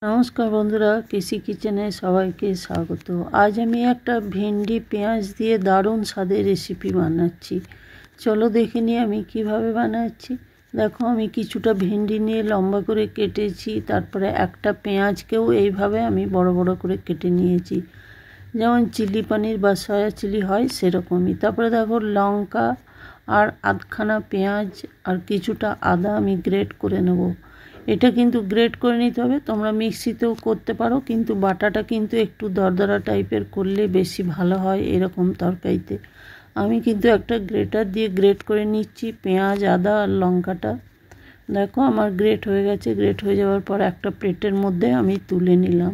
নমস্কার বন্ধুরা, কৃষি কিচেনে সবাইকে স্বাগত। আজ আমি একটা ভেন্ডি পেঁয়াজ দিয়ে দারুণ স্বাদের রেসিপি বানাচ্ছি। চলো দেখে নিই আমি কিভাবে বানাচ্ছি। দেখো, আমি কিছুটা ভেন্ডি নিয়ে লম্বা করে কেটেছি, তারপরে একটা পেঁয়াজকেও এইভাবে আমি বড় বড় করে কেটে নিয়েছি, যেমন চিলি পনির বা সয়া চিলি হয় সেরকমই। তারপরে দেখো, লঙ্কা আর আধখানা পেঁয়াজ আর কিছুটা আদা আমি গ্রেট করে নেব। এটা কিন্তু গ্রেট করে নিতে হবে, তোমরা মিক্সিতেও করতে পারো, কিন্তু বাটাটা কিন্তু একটু দরদরা টাইপের করলে বেশি ভালো হয় এরকম তরকারিতে। আমি কিন্তু একটা গ্রেটার দিয়ে গ্রেট করে নিচ্ছি পেঁয়াজ, আদা আর লঙ্কাটা। দেখো, আমার গ্রেট হয়ে গেছে। গ্রেট হয়ে যাওয়ার পর একটা প্লেটের মধ্যে আমি তুলে নিলাম।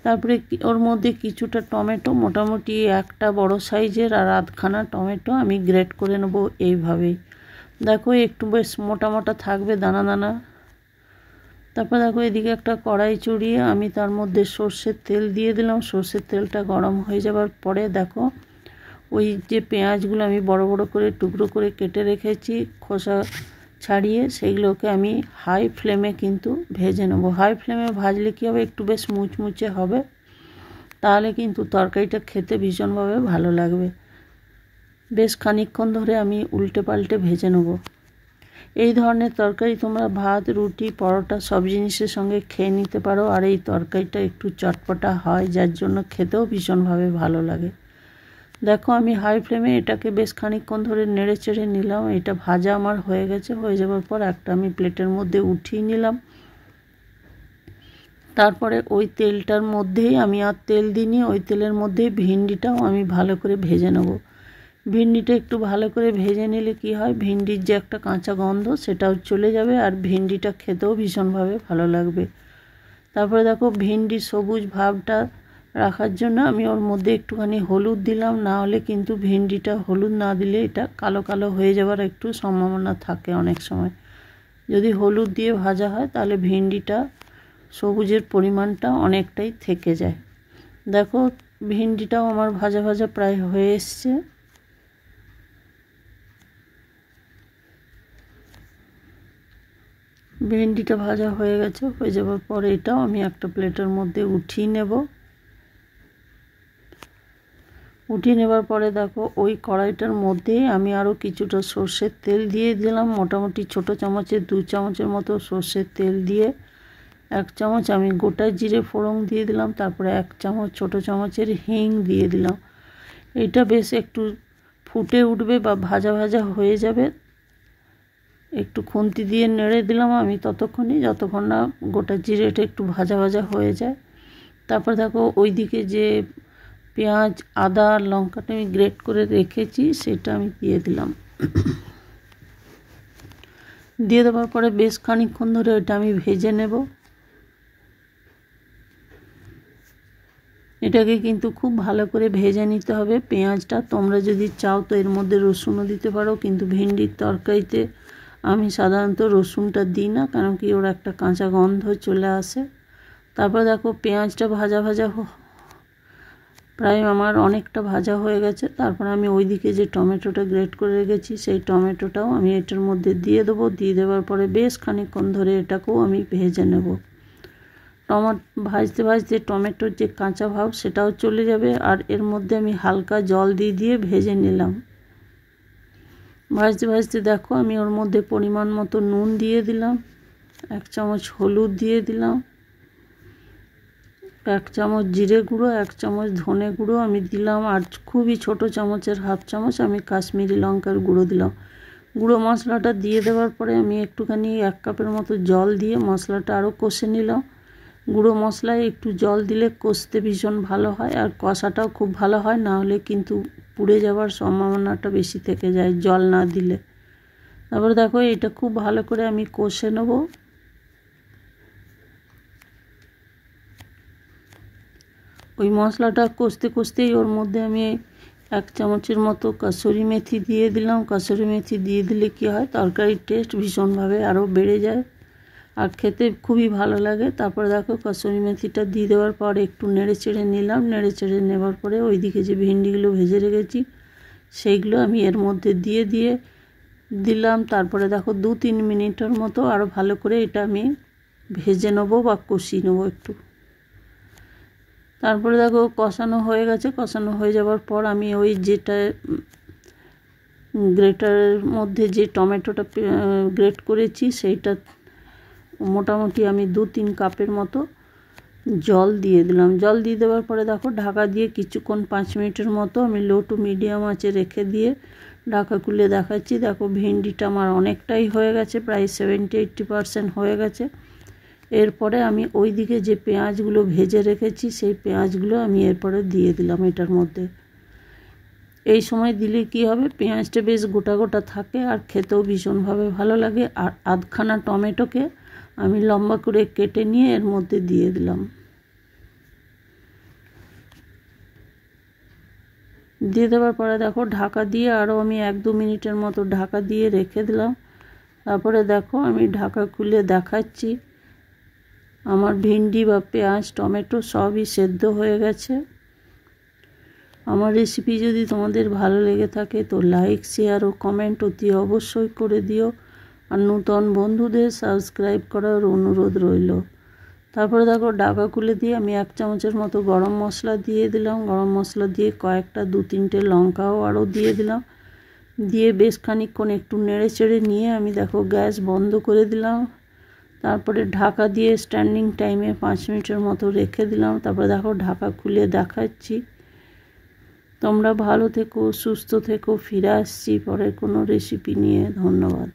তারপরে ওর মধ্যে কিছুটা টমেটো, মোটামুটি একটা বড় সাইজের আর আধখানা টমেটো আমি গ্রেট করে নেবো এইভাবেই। দেখো, একটু বেশ মোটা মোটা থাকবে, দানা দানা। তারপর দেখো, এদিকে একটা কড়াই চড়িয়ে আমি তার মধ্যে সর্ষের তেল দিয়ে দিলাম। সর্ষের তেলটা গরম হয়ে যাওয়ার পরে দেখো, ওই যে পেঁয়াজগুলো আমি বড় বড় করে টুকরো করে কেটে রেখেছি খোসা ছাড়িয়ে, সেইগুলোকে আমি হাই ফ্লেমে কিন্তু ভেজে নেব। হাই ফ্লেমে ভাজলে কী হবে, একটু বেশ মুচমুচে হবে, তাহলে কিন্তু তরকারিটা খেতে ভীষণভাবে ভালো লাগবে। বেশ খানিকক্ষণ ধরে আমি উল্টে পাল্টে ভেজে নেব। এই ধরনের তরকারি তোমরা ভাত, রুটি, পরোটা সব জিনিসের সঙ্গে খেয়ে নিতে পারো। আর এই তরকারিটা একটু চটপটা হয়, যার জন্য খেতেও ভীষণভাবে ভালো লাগে। দেখো, আমি হাই ফ্লেমে এটাকে বেশ খানিকক্ষণ ধরে নেড়ে চেড়ে নিলাম। এটা ভাজা আমার হয়ে গেছে। হয়ে যাওয়ার পর একটা আমি প্লেটের মধ্যে উঠিয়ে নিলাম। তারপরে ওই তেলটার মধ্যেই আমি আর তেল দিইনি, ওই তেলের মধ্যেই ভিন্ডিটাও আমি ভালো করে ভেজে নেব। ভিন্ডিটা একটু ভালো করে ভেজে নিলে কি হয়, ভিন্ডির যে একটা কাঁচা গন্ধ সেটাও চলে যাবে, আর ভিন্ডিটা খেতেও ভীষণভাবে ভালো লাগবে। তারপরে দেখো, ভিন্ডির সবুজ ভাবটা রাখার জন্য আমি ওর মধ্যে একটুখানি হলুদ দিলাম। না হলে কিন্তু ভিন্ডিটা হলুদ না দিলে এটা কালো কালো হয়ে যাওয়ার একটু সম্ভাবনা থাকে অনেক সময়। যদি হলুদ দিয়ে ভাজা হয় তাহলে ভিন্ডিটা সবুজের পরিমাণটা অনেকটাই থেকে যায়। দেখো, ভিন্ডিটাও আমার ভাজা ভাজা প্রায় হয়ে এসছে। ভেন্ডিটা ভাজা হয়ে গেছে। হয়ে যাওয়ার পরে এটাও আমি একটা প্লেটের মধ্যে উঠিয়ে নেব। উঠিয়ে নেবার পরে দেখো, ওই কড়াইটার মধ্যেই আমি আরও কিছুটা সর্ষের তেল দিয়ে দিলাম। মোটামুটি ছোটো চামচের 2 চামচের মতো সর্ষের তেল দিয়ে 1 চামচ আমি গোটা জিরে ফোড়ন দিয়ে দিলাম। তারপরে 1 চামচ ছোটো চামচের হিং দিয়ে দিলাম। এটা বেশ একটু ফুটে উঠবে বা ভাজা ভাজা হয়ে যাবে, একটু খুন্তি দিয়ে নেড়ে দিলাম আমি ততক্ষণই, যতক্ষণ না গোটা জিরেটা একটু ভাজা ভাজা হয়ে যায়। তারপর দেখো, ওইদিকে যে পেঁয়াজ, আদা আর লঙ্কাটা আমি গ্রেট করে রেখেছি সেটা আমি দিয়ে দিলাম। দিয়ে দেওয়ার পরে বেশ খানিকক্ষণ ধরে এটা আমি ভেজে নেব। এটাকে কিন্তু খুব ভালো করে ভেজে নিতে হবে পেঁয়াজটা। তোমরা যদি চাও তো এর মধ্যে রসুনও দিতে পারো, কিন্তু ভেন্ডির তরকারিতে আমি সাধারণত রসুনটা দিই না, কারণ কি ওর একটা কাঁচা গন্ধ চলে আসে। তারপর দেখো, পেঁয়াজটা ভাজা ভাজা প্রায় আমার অনেকটা ভাজা হয়ে গেছে। তারপর আমি ওইদিকে যে টমেটোটা গ্রেট করে রেখেছি সেই টমেটোটাও আমি এটার মধ্যে দিয়ে দেবো। দিয়ে দেওয়ার পরে বেশ খানিকক্ষণ ধরে এটাকেও আমি ভেজে নেব। ভাজতে ভাজতে টমেটোর যে কাঁচা ভাব সেটাও চলে যাবে, আর এর মধ্যে আমি হালকা জল দিয়ে দিয়ে ভেজে নিলাম। ভাজতে ভাজতে দেখো, আমি ওর মধ্যে পরিমাণ মতো নুন দিয়ে দিলাম, 1 চামচ হলুদ দিয়ে দিলাম, 1 চামচ জিরে গুঁড়ো, 1 চামচ ধনে গুঁড়ো আমি দিলাম, আর খুবই ছোটো চামচের 1/2 চামচ আমি কাশ্মীরি লঙ্কার গুঁড়ো দিলাম। গুঁড়ো মশলাটা দিয়ে দেওয়ার পরে আমি একটুখানি 1 কাপের মতো জল দিয়ে মশলাটা আরও কষে নিলাম। গুঁড়ো মশলায় একটু জল দিলে কষতে ভীষণ ভালো হয়, আর কষাটাও খুব ভালো হয়, না হলে কিন্তু পুড়ে যাওয়ার সম্ভাবনাটা বেশি থেকে যায় জল না দিলে। তারপরে দেখো, এটা খুব ভালো করে আমি কষে নেব। ওই মশলাটা কষতে কষতেই ওর মধ্যে আমি 1 চামচের মতো কাসুরি মেথি দিয়ে দিলাম। কাসুরি মেথি দিয়ে দিলে কি হয়, তরকারির টেস্ট ভীষণভাবে আরও বেড়ে যায় আর খেতে খুবই ভালো লাগে। তারপরে দেখো, কাসুরি মেথিটা দিয়ে দেওয়ার পর একটু নেড়ে চেড়ে নিলাম। নেড়ে চেড়ে নেওয়ার পরে ওইদিকে যে ভেন্ডিগুলো ভেজে রেখেছি সেইগুলো আমি এর মধ্যে দিয়ে দিলাম। তারপরে দেখো, 2-3 মিনিটের মতো আরও ভালো করে এটা আমি ভেজে নেবো বা কষিয়ে নেবো একটু। তারপরে দেখো কষানো হয়ে গেছে। কষানো হয়ে যাওয়ার পর আমি ওই যেটা গ্রেটারের মধ্যে যে টমেটোটা গ্রেট করেছি সেইটা মোটামুটি আমি 2-3 কাপের মতো জল দিয়ে দিলাম। জল দিয়ে দেওয়ার পরে দেখো ঢাকা দিয়ে কিছুক্ষণ 5 মিনিটের মতো আমি লো টু মিডিয়াম আঁচে রেখে দিয়ে ঢাকা খুলে দেখাচ্ছি। দেখো ভেন্ডিটা আমার অনেকটাই হয়ে গেছে, প্রায় 70-80% হয়ে গেছে। এরপরে আমি ওই দিকে যে পেঁয়াজগুলো ভেজে রেখেছি সেই পেঁয়াজগুলো আমি এরপরে দিয়ে দিলাম এটার মধ্যে। এই সময় দিলে কি হবে, পেঁয়াজটা বেশ গোটা গোটা থাকে আর খেতেও ভীষণভাবে ভালো লাগে। আর আধখানা টমেটোকে আমি লম্বা করে কেটে নিয়ে এর মধ্যে দিয়ে দিলাম। দিয়ে দেওয়ার পরে দেখো ঢাকা দিয়ে আরও আমি 1-2 মিনিটের মতো ঢাকা দিয়ে রেখে দিলাম। তারপরে দেখো আমি ঢাকা খুলে দেখাচ্ছি আমার ভেন্ডি বা পেঁয়াজ টমেটো সবই সেদ্ধ হয়ে গেছে। আমার রেসিপি যদি তোমাদের ভালো লেগে থাকে তো লাইক শেয়ার ও কমেন্ট অতি অবশ্যই করে দিও। আর নতুন বন্ধুদের সাবস্ক্রাইব করার অনুরোধ রইল। তারপরে দেখো ঢাকা খুলে দিয়ে আমি 1 চামচের মতো গরম মশলা দিয়ে দিলাম। গরম মশলা দিয়ে কয়েকটা 2-3টে লঙ্কাও আরও দিয়ে দিলাম। দিয়ে বেশ খানিকক্ষণ একটু নেড়ে চেড়ে নিয়ে আমি দেখো গ্যাস বন্ধ করে দিলাম। তারপরে ঢাকা দিয়ে স্ট্যান্ডিং টাইমে 5 মিনিটের মতো রেখে দিলাম। তারপরে দেখো ঢাকা খুলে দেখাচ্ছি। তোমরা ভালো থেকো, সুস্থ থেকো। ফিরে আসছি পরের কোনো রেসিপি নিয়ে। ধন্যবাদ।